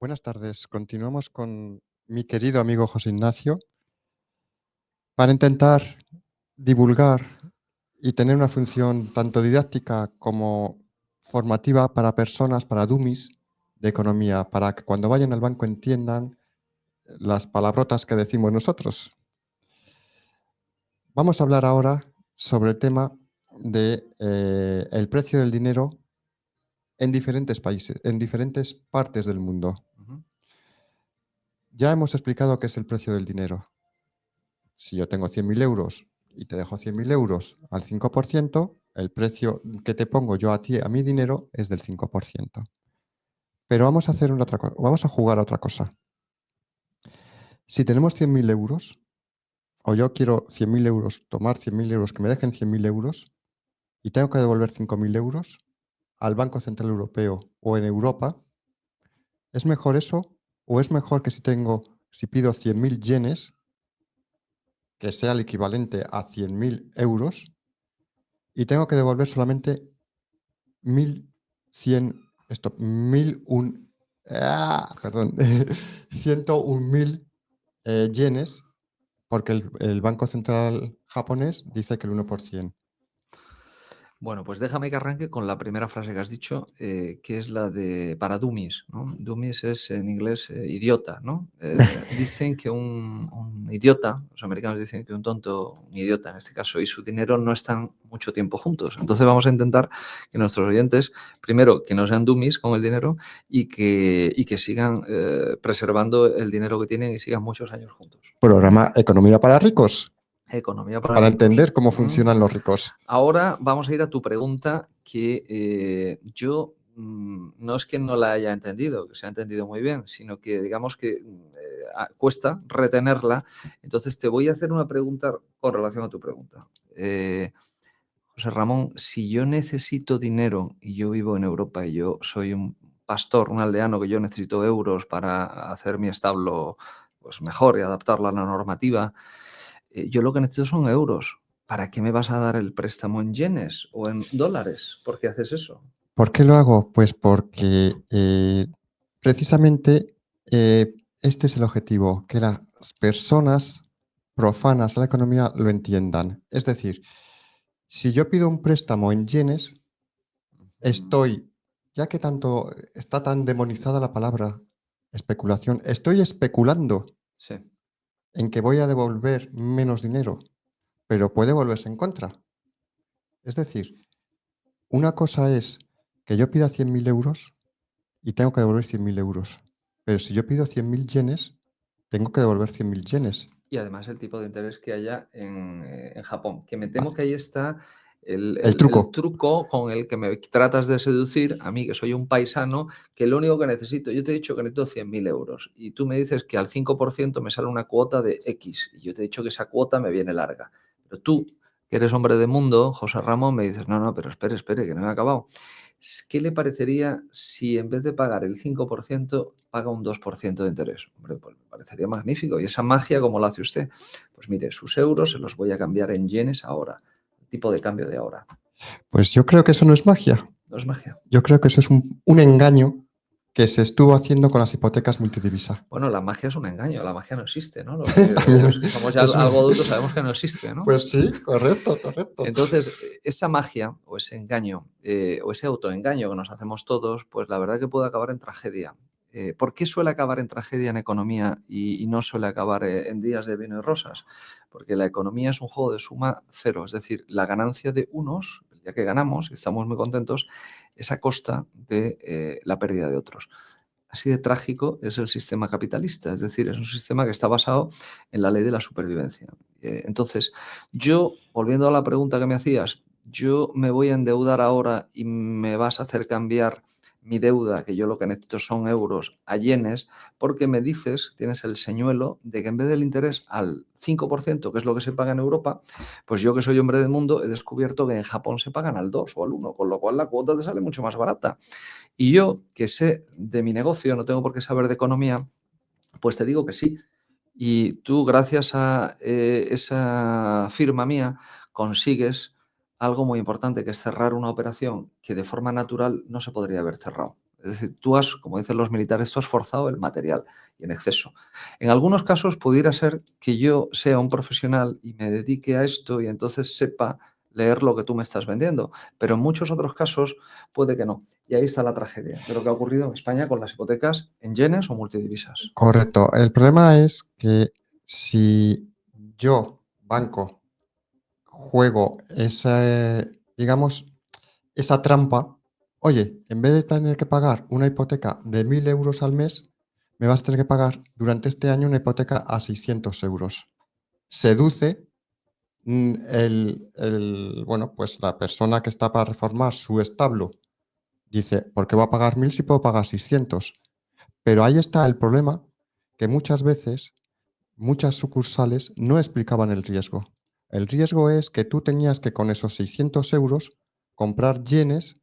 Buenas tardes. Continuamos con mi querido amigo José Ignacio para intentar divulgar y tener una función tanto didáctica como formativa para personas, para dummies de economía, para que cuando vayan al banco entiendan las palabrotas que decimos nosotros. Vamos a hablar ahora sobre el tema de el precio del dinero en diferentes países, en diferentes partes del mundo. Ujú. Ya hemos explicado qué es el precio del dinero. Si yo tengo 100.000 euros y te dejo 100.000 euros al 5%, el precio que te pongo yo a ti, a mi dinero, es del 5%. Pero vamos a hacer una otra cosa, vamos a jugar a otra cosa. Si tenemos 100.000 euros, o yo quiero 100.000 euros, tomar 100.000 euros, que me dejen 100.000 euros, y tengo que devolver 5.000 euros al Banco Central Europeo o en Europa, ¿es mejor eso? ¿O es mejor que si pido 100.000 yenes, que sea el equivalente a 100.000 euros, y tengo que devolver solamente 1.100, esto, 1.001, perdón, 101.000 yenes, porque el Banco Central japonés dice que el 1%. Bueno, pues déjame que arranque con la primera frase que has dicho, que es la de para dummies, ¿no? Dummies es en inglés idiota, ¿no? Dicen que un idiota, los americanos dicen que un tonto, un idiota en este caso, y su dinero no están mucho tiempo juntos. Entonces vamos a intentar que nuestros oyentes, primero, que no sean dummies con el dinero y que sigan preservando el dinero que tienen y sigan muchos años juntos. Programa Economía para ricos, Economía para para ricos. entender cómo funcionan los ricos. Ahora vamos a ir a tu pregunta que yo no es que no la haya entendido, que se ha entendido muy bien, sino que digamos que cuesta retenerla. Entonces te voy a hacer una pregunta con relación a tu pregunta. José Ramón, si yo necesito dinero y yo vivo en Europa y yo soy un pastor, un aldeano, que yo necesito euros para hacer mi establo pues, mejor y adaptarlo a la normativa, yo lo que necesito son euros. ¿Para qué me vas a dar el préstamo en yenes o en dólares? ¿Por qué haces eso? ¿Por qué lo hago? Pues porque precisamente este es el objetivo, que las personas profanas a la economía lo entiendan. Es decir, si yo pido un préstamo en yenes, estoy, ya que tanto está tan demonizada la palabra especulación, estoy especulando Sí. en que voy a devolver menos dinero, pero puede volverse en contra. Es decir, una cosa es que yo pida 100.000 euros y tengo que devolver 100.000 euros. Pero si yo pido 100.000 yenes, tengo que devolver 100.000 yenes. Y además el tipo de interés que haya en Japón, que me temo Vale. que ahí está El el truco. truco con el que me tratas de seducir a mí, que soy un paisano, que lo único que necesito, yo te he dicho que necesito 100.000 euros y tú me dices que al 5% me sale una cuota de X y yo te he dicho que esa cuota me viene larga. Pero tú, que eres hombre de mundo, José Ramón, me dices, no, pero espere, que no me he acabado. ¿Qué le parecería si en vez de pagar el 5% paga un 2% de interés? Hombre, pues me parecería magnífico. ¿Y esa magia cómo la hace usted? Pues mire, sus euros se los voy a cambiar en yenes ahora, el tipo de cambio de ahora. Pues yo creo que eso no es magia. No es magia. Yo creo que eso es un engaño que se estuvo haciendo con las hipotecas multidivisa. Bueno, la magia es un engaño, la magia no existe, ¿no? Los También que somos ya es algo adultos sabemos que no existe, ¿no? Pues sí, correcto, correcto. Entonces, esa magia o ese engaño o ese autoengaño que nos hacemos todos, pues la verdad que puede acabar en tragedia. ¿Por qué suele acabar en tragedia en economía y no suele acabar en días de vino y rosas? Porque la economía es un juego de suma cero, es decir, la ganancia de unos, el día que ganamos y estamos muy contentos, es a costa de la pérdida de otros. Así de trágico es el sistema capitalista, es decir, es un sistema que está basado en la ley de la supervivencia. Entonces, yo, volviendo a la pregunta que me hacías, yo me voy a endeudar ahora y me vas a hacer cambiar mi deuda, que yo lo que necesito son euros, a yenes, porque me dices, tienes el señuelo de que en vez del interés al 5%, que es lo que se paga en Europa, pues yo que soy hombre del mundo he descubierto que en Japón se pagan al 2 o al 1, con lo cual la cuota te sale mucho más barata. Y yo, que sé de mi negocio, no tengo por qué saber de economía, pues te digo que sí. Y tú, gracias a esa firma mía, consigues algo muy importante, que es cerrar una operación que de forma natural no se podría haber cerrado. Es decir, tú has, como dicen los militares, tú has forzado el material y en exceso. En algunos casos pudiera ser que yo sea un profesional y me dedique a esto y entonces sepa leer lo que tú me estás vendiendo, pero en muchos otros casos puede que no. Y ahí está la tragedia de lo que ha ocurrido en España con las hipotecas en yenes o multidivisas. Correcto. El problema es que si yo, banco, juego esa, digamos, esa trampa, oye, en vez de tener que pagar una hipoteca de 1.000 euros al mes, me vas a tener que pagar durante este año una hipoteca a 600 euros. Seduce bueno, pues la persona que está para reformar su establo. Dice, ¿por qué voy a pagar 1.000 si puedo pagar 600? Pero ahí está el problema, que muchas veces muchas sucursales no explicaban el riesgo. El riesgo es que tú tenías que con esos 600 euros comprar yenes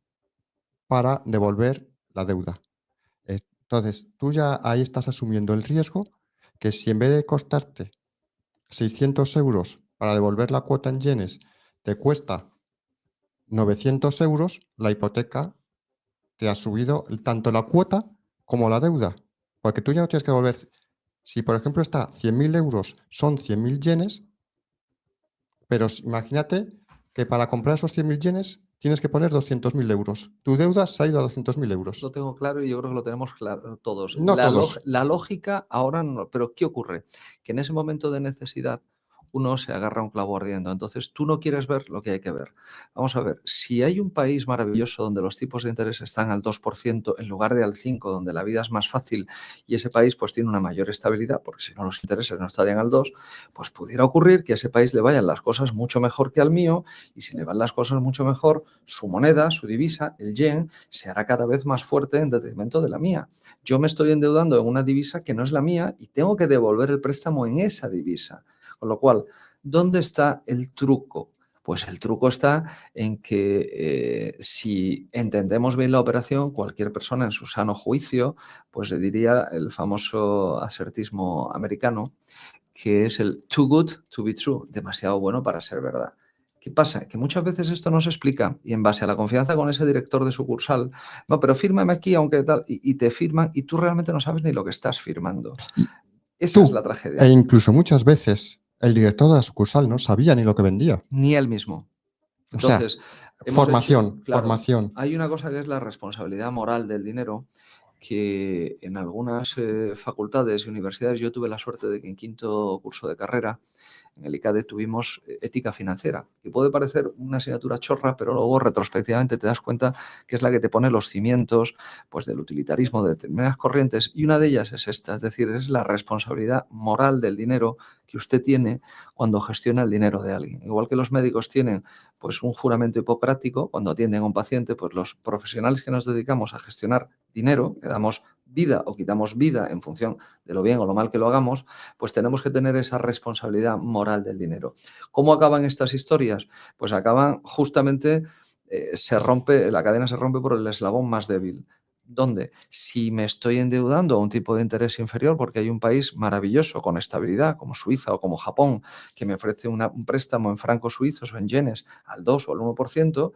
para devolver la deuda. Entonces, tú ya ahí estás asumiendo el riesgo que si en vez de costarte 600 euros para devolver la cuota en yenes te cuesta 900 euros, la hipoteca te ha subido tanto la cuota como la deuda. Porque tú ya no tienes que devolver. Si, por ejemplo, está 100.000 euros, son 100.000 yenes, pero imagínate que para comprar esos 100.000 yenes tienes que poner 200.000 euros. Tu deuda se ha ido a 200.000 euros. Lo tengo claro y yo creo que lo tenemos claro todos. No todos. La lógica ahora no, pero ¿qué ocurre? Que en ese momento de necesidad uno se agarra a un clavo ardiendo. Entonces tú no quieres ver lo que hay que ver. Vamos a ver, si hay un país maravilloso donde los tipos de interés están al 2% en lugar de al 5%, donde la vida es más fácil y ese país pues tiene una mayor estabilidad, porque si no los intereses no estarían al 2%, pues pudiera ocurrir que a ese país le vayan las cosas mucho mejor que al mío y si le van las cosas mucho mejor, su moneda, su divisa, el yen, se hará cada vez más fuerte en detrimento de la mía. Yo me estoy endeudando en una divisa que no es la mía y tengo que devolver el préstamo en esa divisa. Con lo cual, ¿dónde está el truco? Pues el truco está en que si entendemos bien la operación, cualquier persona en su sano juicio, pues le diría el famoso asertismo americano, que es el too good to be true, demasiado bueno para ser verdad. ¿Qué pasa? Que muchas veces esto no se explica y en base a la confianza con ese director de sucursal, no, pero fírmame aquí, aunque tal, y te firman y tú realmente no sabes ni lo que estás firmando. Y Esa es la tú, e tragedia. incluso muchas veces, el director de la sucursal no sabía ni lo que vendía. Ni él mismo. O sea, Entonces, hemos hecho, formación, claro, formación. hay una cosa que es la responsabilidad moral del dinero, que en algunas facultades y universidades yo tuve la suerte de que en quinto curso de carrera en el ICADE tuvimos ética financiera, que puede parecer una asignatura chorra, pero luego retrospectivamente te das cuenta que es la que te pone los cimientos pues, del utilitarismo de determinadas corrientes y una de ellas es esta, es decir, es la responsabilidad moral del dinero que usted tiene cuando gestiona el dinero de alguien. Igual que los médicos tienen pues, un juramento hipocrático cuando atienden a un paciente, pues los profesionales que nos dedicamos a gestionar dinero, que damos vida o quitamos vida en función de lo bien o lo mal que lo hagamos, pues tenemos que tener esa responsabilidad moral del dinero. ¿Cómo acaban estas historias? Pues acaban justamente, la cadena se rompe por el eslabón más débil. ¿Dónde? Si me estoy endeudando a un tipo de interés inferior porque hay un país maravilloso con estabilidad como Suiza o como Japón que me ofrece un préstamo en francos suizos o en yenes al 2 o al 1%,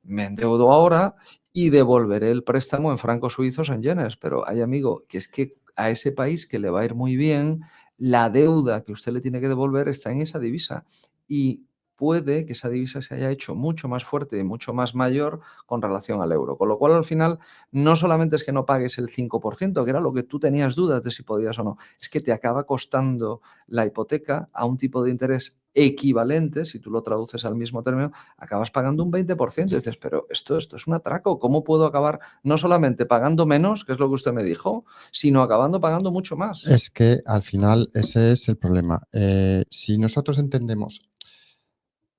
me endeudo ahora y devolveré el préstamo en francos suizos o en yenes. Pero hay, amigo, que es que a ese país que le va a ir muy bien, la deuda que usted le tiene que devolver está en esa divisa y puede que esa divisa se haya hecho mucho más fuerte y mucho más mayor con relación al euro. Con lo cual, al final, no solamente es que no pagues el 5%, que era lo que tú tenías dudas de si podías o no, es que te acaba costando la hipoteca a un tipo de interés equivalente, si tú lo traduces al mismo término, acabas pagando un 20%. Y dices, pero esto es un atraco, ¿cómo puedo acabar no solamente pagando menos, que es lo que usted me dijo, sino acabando pagando mucho más? Es que al final ese es el problema. Si nosotros entendemos,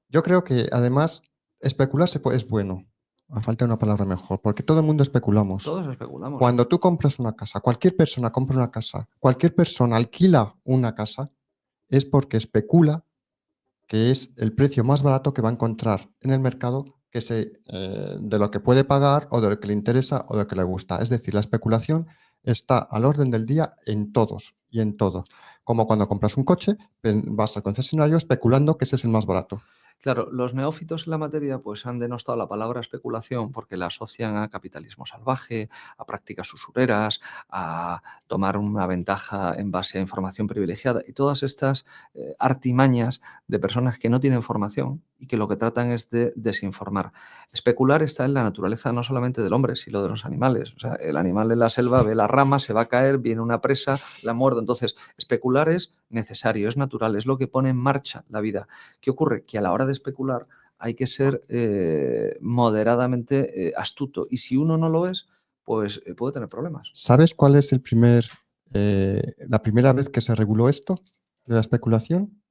yo creo que además especular es bueno, a falta de una palabra mejor, porque todo el mundo especulamos. Todos especulamos. Cuando tú compras una casa, cualquier persona compra una casa, cualquier persona alquila una casa, es porque especula que es el precio más barato que va a encontrar en el mercado de lo que puede pagar o de lo que le interesa o de lo que le gusta. Es decir, la especulación está al orden del día en todos y en todo. Como cuando compras un coche, vas al concesionario especulando que ese es el más barato. Claro, los neófitos en la materia pues han denostado la palabra especulación porque la asocian a capitalismo salvaje, a prácticas usureras, a tomar una ventaja en base a información privilegiada y todas estas artimañas de personas que no tienen formación y que lo que tratan es de desinformar. Especular está en la naturaleza no solamente del hombre, sino de los animales. O sea, el animal en la selva ve la rama, se va a caer, viene una presa, la muerde. Entonces, especular es necesario, es natural, es lo que pone en marcha la vida. ¿Qué ocurre? Que a la hora de especular hay que ser moderadamente astuto y si uno no lo es, pues puede tener problemas. ¿Sabes cuál es la primera vez que se reguló esto de la especulación?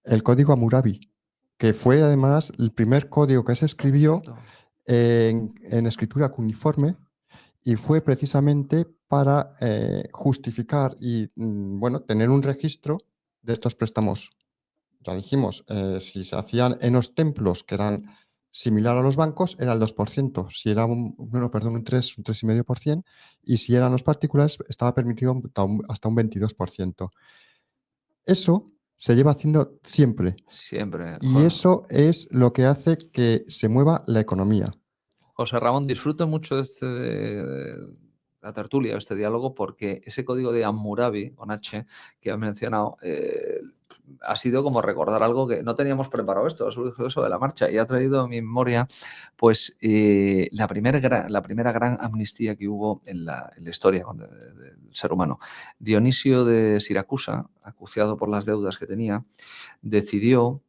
El código Hammurabi, que fue además el primer código que se escribió Cierto. en escritura cuneiforme y fue precisamente para justificar y bueno, tener un registro de estos préstamos. Ya dijimos, si se hacían en los templos, que eran similar a los bancos, era el 2%. Si era un 3, un 3,5%, y si eran los particulares, estaba permitido hasta un 22%. Eso se lleva haciendo siempre. Siempre. Y eso es lo que hace que se mueva la economía. José Ramón, disfruto mucho de la tertulia, este diálogo, porque ese código de Hammurabi, con H, que has mencionado, ha sido como recordar algo que no teníamos preparado esto, ha surgido eso de la marcha y ha traído a mi memoria pues, la primera gran amnistía que hubo en la historia del ser humano. Dionisio de Siracusa, acuciado por las deudas que tenía, decidió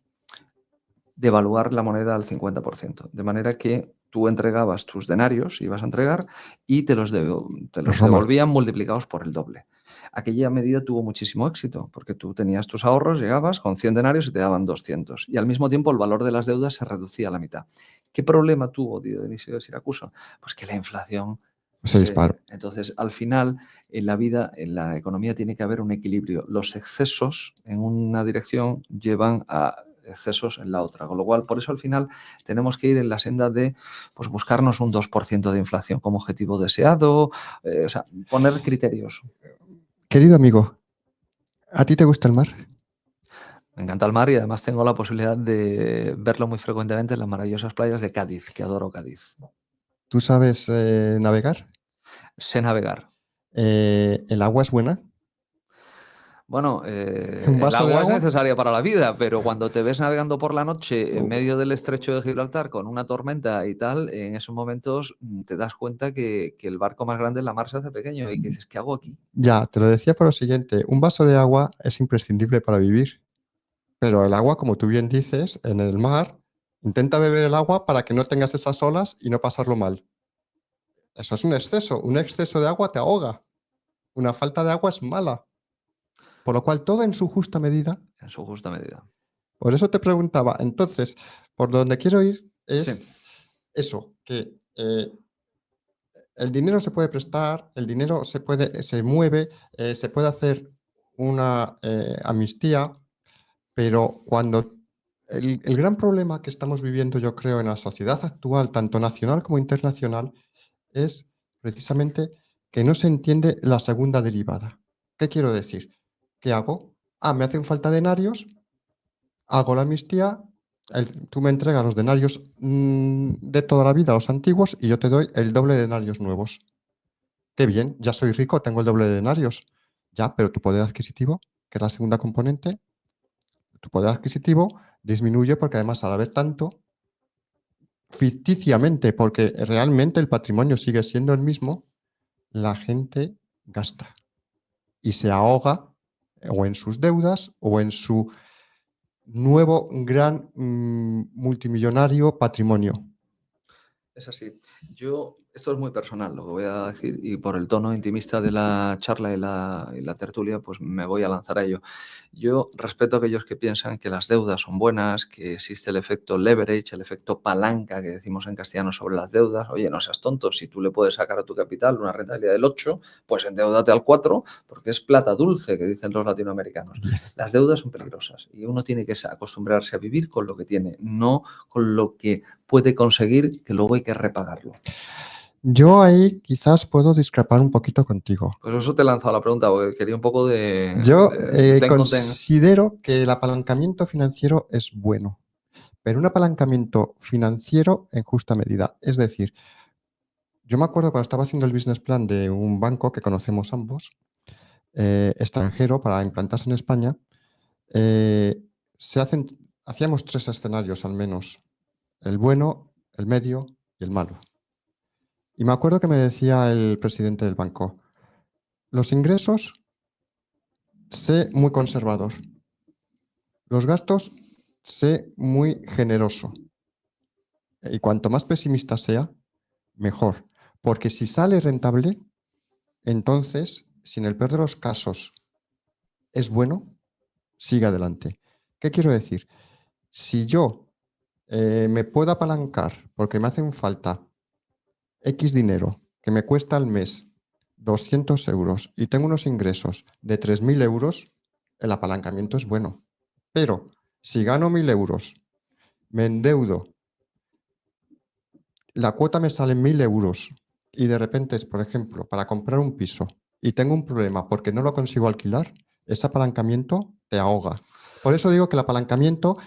devaluar la moneda al 50%, de manera que tú entregabas tus denarios, ibas a entregar, y te los Roma. devolvían multiplicados por el doble. Aquella medida tuvo muchísimo éxito, porque tú tenías tus ahorros, llegabas con 100 denarios y te daban 200, y al mismo tiempo el valor de las deudas se reducía a la mitad. ¿Qué problema tuvo Dionisio de Siracusa? Pues que la inflación Se disparó. Entonces, al final, en la vida, en la economía tiene que haber un equilibrio. Los excesos en una dirección llevan a excesos en la otra. Con lo cual, por eso al final tenemos que ir en la senda de pues, buscarnos un 2% de inflación como objetivo deseado, o sea, poner criterios. Querido amigo, ¿a ti te gusta el mar? Me encanta el mar y además tengo la posibilidad de verlo muy frecuentemente en las maravillosas playas de Cádiz, que adoro Cádiz. ¿Tú sabes navegar? Sé navegar. ¿El agua es buena? Bueno, ¿Un el vaso de agua es agua? necesaria para la vida, pero cuando te ves navegando por la noche en medio del estrecho de Gibraltar con una tormenta y tal, en esos momentos te das cuenta que el barco más grande en la mar se hace pequeño y que dices, ¿qué hago aquí? Ya, te lo decía por lo siguiente, un vaso de agua es imprescindible para vivir, pero el agua, como tú bien dices, en el mar, intenta beber el agua para que no tengas esas olas y no pasarlo mal. Eso es un exceso de agua te ahoga, una falta de agua es mala, por lo cual todo en su justa medida. En su justa medida. Por eso te preguntaba, entonces, por donde quiero ir Sí, es eso, que el dinero se puede prestar, el dinero se mueve, se puede hacer una amnistía, pero cuando el gran problema que estamos viviendo, yo creo, en la sociedad actual, tanto nacional como internacional, es precisamente que no se entiende la segunda derivada. ¿Qué quiero decir? ¿Qué hago? Ah, me hacen falta denarios, hago la amnistía, tú me entregas los denarios de toda la vida, los antiguos, y yo te doy el doble de denarios nuevos. Qué bien, ya soy rico, tengo el doble de denarios. Ya, pero tu poder adquisitivo, que es la segunda componente, tu poder adquisitivo disminuye porque además al haber tanto, ficticiamente, porque realmente el patrimonio sigue siendo el mismo, la gente gasta y se ahoga o en sus deudas o en su nuevo gran multimillonario patrimonio. es así. Esto es muy personal lo que voy a decir y por el tono intimista de la charla y la tertulia, pues me voy a lanzar a ello. Yo respeto a aquellos que piensan que las deudas son buenas, que existe el efecto leverage, el efecto palanca que decimos en castellano sobre las deudas. Oye, no seas tonto, si tú le puedes sacar a tu capital una rentabilidad del 8, pues endeúdate al 4, porque es plata dulce, que dicen los latinoamericanos. Las deudas son peligrosas y uno tiene que acostumbrarse a vivir con lo que tiene, no con lo que puede conseguir, que luego hay que repagarlo. Yo ahí quizás puedo discrepar un poquito contigo. Pues eso te he lanzado la pregunta, porque quería un poco Yo de ten con ten. considero que el apalancamiento financiero es bueno. pero un apalancamiento financiero en justa medida. Es decir, yo me acuerdo cuando estaba haciendo el business plan de un banco que conocemos ambos, extranjero, para implantarse en España, eh, hacíamos 3 escenarios al menos, el bueno, el medio y el malo. Y me acuerdo que me decía el presidente del banco, los ingresos, sé muy conservador. Los gastos, sé muy generoso. Y cuanto más pesimista sea, mejor. Porque si sale rentable, entonces, si en el peor de los casos es bueno, sigue adelante. ¿Qué quiero decir? Si yo me puedo apalancar porque me hacen falta X dinero que me cuesta al mes 200 euros y tengo unos ingresos de 3.000 euros, el apalancamiento es bueno. Pero si gano 1.000 euros, me endeudo, la cuota me sale en 1.000 euros y de repente es, por ejemplo, para comprar un piso y tengo un problema porque no lo consigo alquilar, ese apalancamiento te ahoga. Por eso digo que el apalancamiento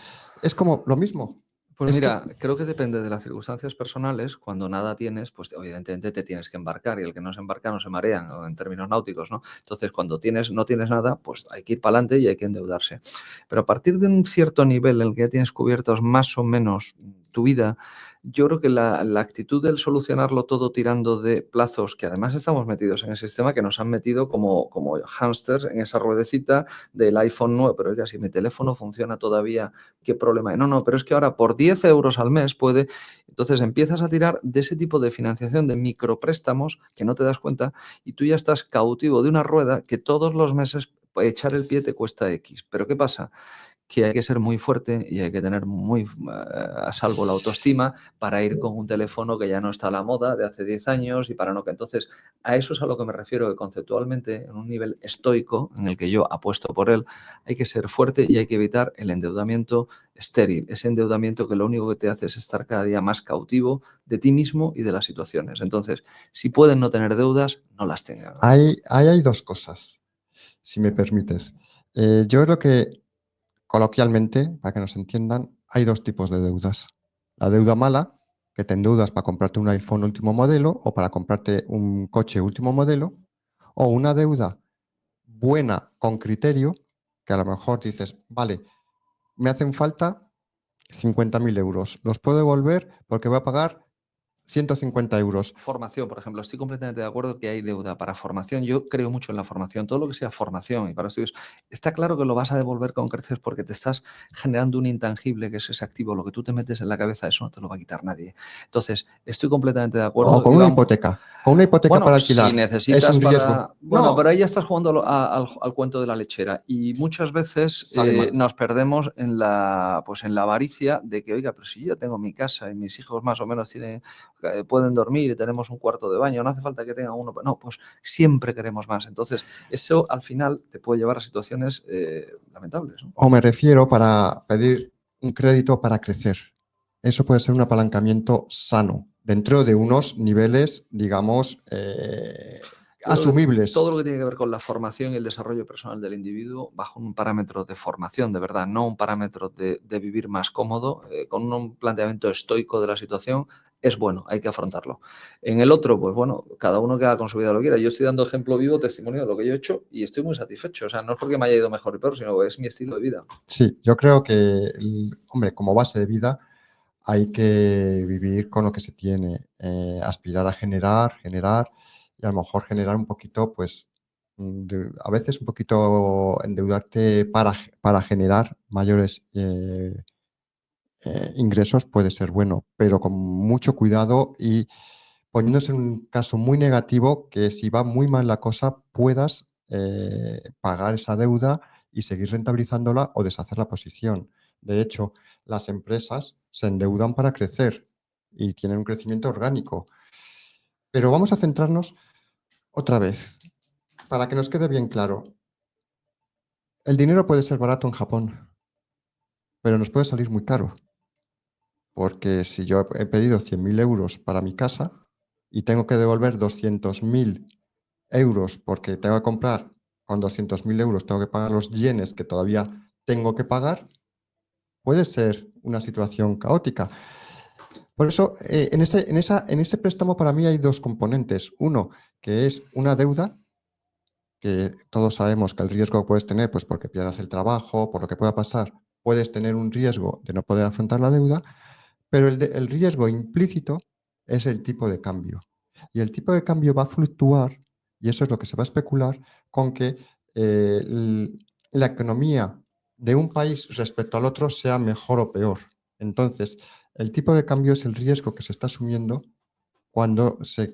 es como lo mismo. Pues Es que mira, creo que depende de las circunstancias personales. Cuando nada tienes, pues evidentemente te tienes que embarcar y el que no se embarca no se marean, o en términos náuticos, ¿no? Entonces, cuando no tienes nada, pues hay que ir para adelante y hay que endeudarse. Pero a partir de un cierto nivel en el que ya tienes cubiertos más o menos tu vida, yo creo que la actitud del solucionarlo todo tirando de plazos, que además estamos metidos en el sistema, que nos han metido como hámsters en esa ruedecita del iPhone 9, pero oiga, si mi teléfono funciona todavía, ¿qué problema hay? No, pero es que ahora por 10 euros al mes puede. Entonces empiezas a tirar de ese tipo de financiación de micropréstamos que no te das cuenta y tú ya estás cautivo de una rueda que todos los meses echar el pie te cuesta X. Pero ¿qué pasa? Que hay que ser muy fuerte y hay que tener muy a salvo la autoestima para ir con un teléfono que ya no está a la moda de hace 10 años y para no que entonces a eso es a lo que me refiero, que conceptualmente en un nivel estoico en el que yo apuesto por él hay que ser fuerte y hay que evitar el endeudamiento estéril, ese endeudamiento que lo único que te hace es estar cada día más cautivo de ti mismo y de las situaciones. Entonces, si pueden no tener deudas, no las tengan. hay 2 cosas, si me permites. Yo creo que coloquialmente, para que nos entiendan, hay 2 tipos de deudas. La deuda mala, que te endeudas para comprarte un iPhone último modelo o para comprarte un coche último modelo, o una deuda buena con criterio, que a lo mejor dices, vale, me hacen falta 50.000 euros, los puedo devolver porque voy a pagar 150 euros. Formación, por ejemplo, estoy completamente de acuerdo que hay deuda para formación. Yo creo mucho en la formación, todo lo que sea formación y para estudios. Está claro que lo vas a devolver con creces porque te estás generando un intangible que es ese activo. Lo que tú te metes en la cabeza, eso no te lo va a quitar nadie. Entonces, estoy completamente de O acuerdo con y una vamos. hipoteca. Con una hipoteca Bueno, para si alquilar. Es necesitas un riesgo. para. Bueno, pero No, ahí ya estás jugando al cuento de la lechera. Y muchas veces sale mal. nos perdemos pues en la avaricia de que, oiga, pero si yo ya tengo mi casa y mis hijos más o menos pueden dormir y tenemos un cuarto de baño, no hace falta que tengan uno. No, pues siempre queremos más. Entonces, eso al final te puede llevar a situaciones lamentables, ¿no? O me refiero para pedir un crédito para crecer. Eso puede ser un apalancamiento sano, dentro de unos niveles, digamos, asumibles. Todo lo que tiene que ver con la formación y el desarrollo personal del individuo bajo un parámetro de formación, de verdad, no un parámetro de vivir más cómodo, con un planteamiento estoico de la situación, es bueno, hay que afrontarlo. En el otro, pues bueno, cada uno que haga con su vida lo quiera. Yo estoy dando ejemplo vivo, testimonio de lo que yo he hecho y estoy muy satisfecho. O sea, no es porque me haya ido mejor y peor, sino que es mi estilo de vida. Sí, yo creo que, hombre, como base de vida hay que vivir con lo que se tiene, aspirar a generar y a lo mejor generar un poquito, pues, a veces un poquito endeudarte para generar mayores ingresos puede ser bueno, pero con mucho cuidado y poniéndose en un caso muy negativo que si va muy mal la cosa puedas pagar esa deuda y seguir rentabilizándola o deshacer la posición. De hecho, las empresas se endeudan para crecer y tienen un crecimiento orgánico. Pero vamos a centrarnos otra vez, para que nos quede bien claro. El dinero puede ser barato en Japón, pero nos puede salir muy caro. Porque si yo he pedido 100.000 euros para mi casa y tengo que devolver 200.000 euros porque tengo que comprar con 200.000 euros, tengo que pagar los yenes que todavía tengo que pagar, puede ser una situación caótica. Por eso, en ese préstamo para mí hay dos componentes. Uno, que es una deuda, que todos sabemos que el riesgo que puedes tener, pues porque pierdas el trabajo, por lo que pueda pasar, puedes tener un riesgo de no poder afrontar la deuda, pero el riesgo implícito es el tipo de cambio. Y el tipo de cambio va a fluctuar, y eso es lo que se va a especular, con que la economía de un país respecto al otro sea mejor o peor. Entonces, el tipo de cambio es el riesgo que se está asumiendo cuando se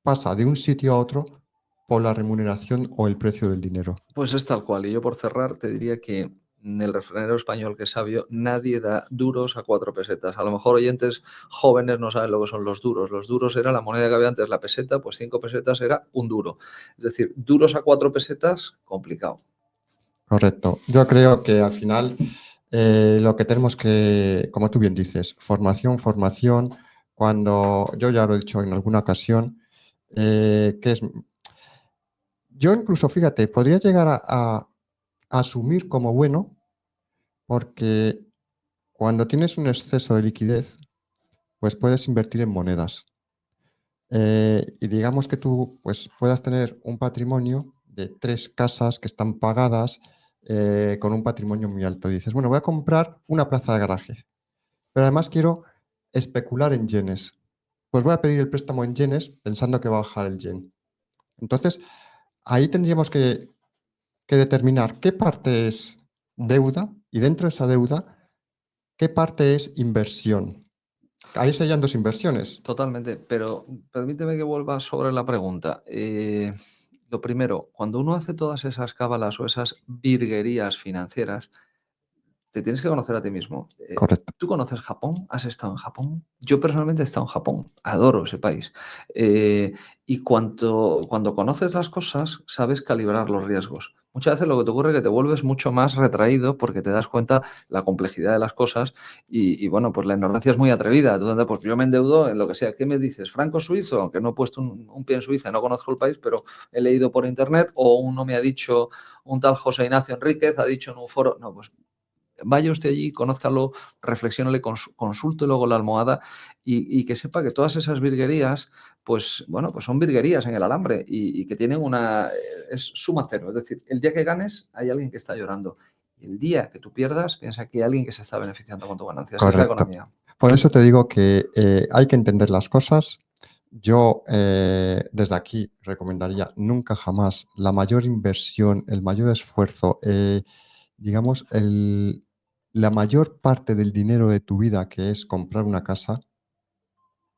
pasa de un sitio a otro por la remuneración o el precio del dinero. Pues es tal cual. Y yo por cerrar te diría que en el refranero español que es sabio, nadie da duros a 4 pesetas. A lo mejor oyentes jóvenes no saben lo que son los duros. Los duros era la moneda que había antes, la peseta, pues 5 pesetas era un duro. Es decir, duros a 4 pesetas, complicado. Correcto. Yo creo que al final lo que tenemos que, como tú bien dices, formación, formación, cuando yo ya lo he dicho en alguna ocasión, que es, yo incluso, fíjate, podría llegar a asumir como bueno, porque cuando tienes un exceso de liquidez, pues puedes invertir en monedas. Y digamos que tú pues, puedas tener un patrimonio de 3 casas que están pagadas con un patrimonio muy alto. Y dices, bueno, voy a comprar una plaza de garaje, pero además quiero especular en yenes. Pues voy a pedir el préstamo en yenes pensando que va a bajar el yen. Entonces, ahí tendríamos que determinar qué parte es deuda y dentro de esa deuda, qué parte es inversión. Ahí serían dos inversiones. Totalmente, pero permíteme que vuelva sobre la pregunta. Lo primero, cuando uno hace todas esas cábalas o esas virguerías financieras, te tienes que conocer a ti mismo. Correcto. ¿Tú conoces Japón? ¿Has estado en Japón? Yo personalmente he estado en Japón, adoro ese país. Y cuando conoces las cosas, sabes calibrar los riesgos. Muchas veces lo que te ocurre es que te vuelves mucho más retraído porque te das cuenta la complejidad de las cosas y bueno, pues la ignorancia es muy atrevida. Entonces, pues yo me endeudo en lo que sea. ¿Qué me dices? ¿Franco suizo? Aunque no he puesto un pie en Suiza, no conozco el país, pero he leído por internet o uno me ha dicho, un tal José Ignacio Enríquez ha dicho en un foro, no, pues vaya usted allí, conózcalo, reflexiónale, consúltelo con la almohada y que sepa que todas esas virguerías, pues bueno, pues son virguerías en el alambre y que tienen es suma cero. Es decir, el día que ganes hay alguien que está llorando. Y el día que tú pierdas, piensa que hay alguien que se está beneficiando con tu ganancia. Así es la Correcto. economía. Por eso te digo que hay que entender las cosas. Yo desde aquí recomendaría nunca jamás la mayor inversión, el mayor esfuerzo, digamos, la mayor parte del dinero de tu vida, que es comprar una casa.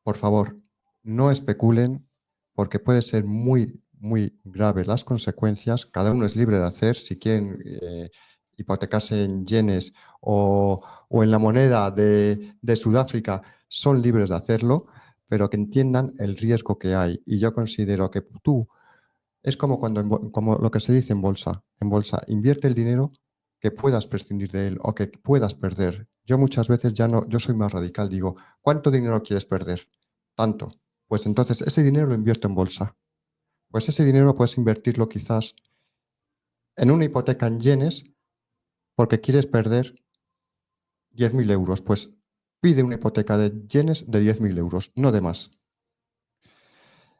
Por favor, no especulen porque puede ser muy, muy grave las consecuencias. Cada uno es libre de hacer. Si quieren hipotecarse en yenes o en la moneda de Sudáfrica, son libres de hacerlo, pero que entiendan el riesgo que hay. Y yo considero que tú es como cuando como lo que se dice en bolsa. En bolsa, invierte el dinero que puedas prescindir de él o que puedas perder. Yo muchas veces ya no, yo soy más radical, digo, ¿cuánto dinero quieres perder? Tanto. Pues entonces ese dinero lo invierto en bolsa. Pues ese dinero puedes invertirlo quizás en una hipoteca en yenes porque quieres perder 10.000 euros. Pues pide una hipoteca de yenes de 10.000 euros, no de más.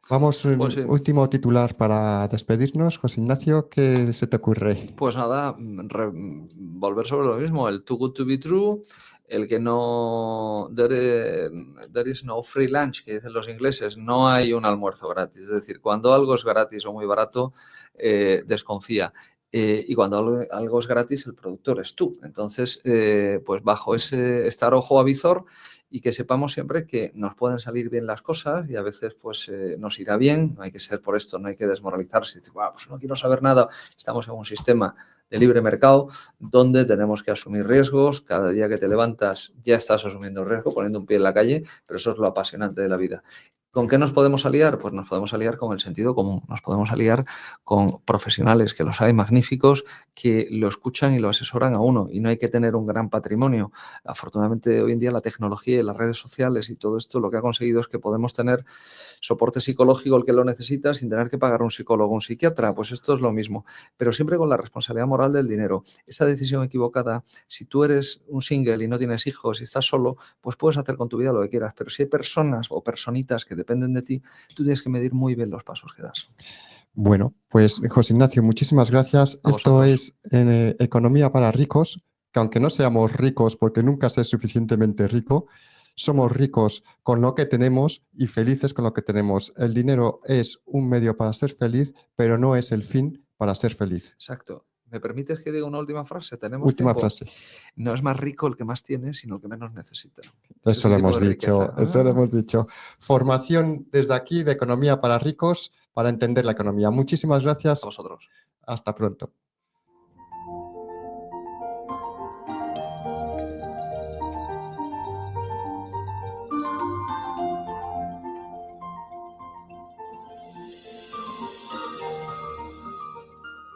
Vamos, Pues sí, último titular para despedirnos. José Ignacio, ¿qué se te ocurre? pues nada, volver sobre lo mismo, el too good to be true, el que no, there is no free lunch, que dicen los ingleses, no hay un almuerzo gratis. Es decir, cuando algo es gratis o muy barato, desconfía. Y cuando algo es gratis, el productor es tú. Entonces, pues bajo ese estar ojo a visor y que sepamos siempre que nos pueden salir bien las cosas y a veces pues nos irá bien, no hay que ser por esto, no hay que desmoralizarse, decir, pues no quiero saber nada. Estamos en un sistema de libre mercado donde tenemos que asumir riesgos. Cada día que te levantas ya estás asumiendo riesgo, poniendo un pie en la calle, pero eso es lo apasionante de la vida. ¿Con qué nos podemos aliar? Pues nos podemos aliar con el sentido común, nos podemos aliar con profesionales, que los hay magníficos, que lo escuchan y lo asesoran a uno, y no hay que tener un gran patrimonio. Afortunadamente, hoy en día la tecnología y las redes sociales y todo esto lo que ha conseguido es que podemos tener soporte psicológico el que lo necesita sin tener que pagar un psicólogo o un psiquiatra. Pues esto es lo mismo, pero siempre con la responsabilidad moral del dinero. Esa decisión equivocada, si tú eres un single y no tienes hijos y estás solo, pues puedes hacer con tu vida lo que quieras, pero si hay personas o personitas que dependen de ti, tú tienes que medir muy bien los pasos que das. Bueno, pues José Ignacio, muchísimas gracias. A Esto vosotros. es Economía para ricos, que aunque no seamos ricos porque nunca sé suficientemente rico, somos ricos con lo que tenemos y felices con lo que tenemos. El dinero es un medio para ser feliz, pero no es el fin para ser feliz. Exacto. ¿Me permites que diga una última frase? ¿Tenemos Última tiempo? frase. No es más rico el que más tiene, sino el que menos necesita. Ese es Eso el lo tipo hemos de dicho, riqueza. eso lo hemos dicho. Formación desde aquí de economía para ricos para entender la economía. Muchísimas A gracias. vosotros. Hasta pronto.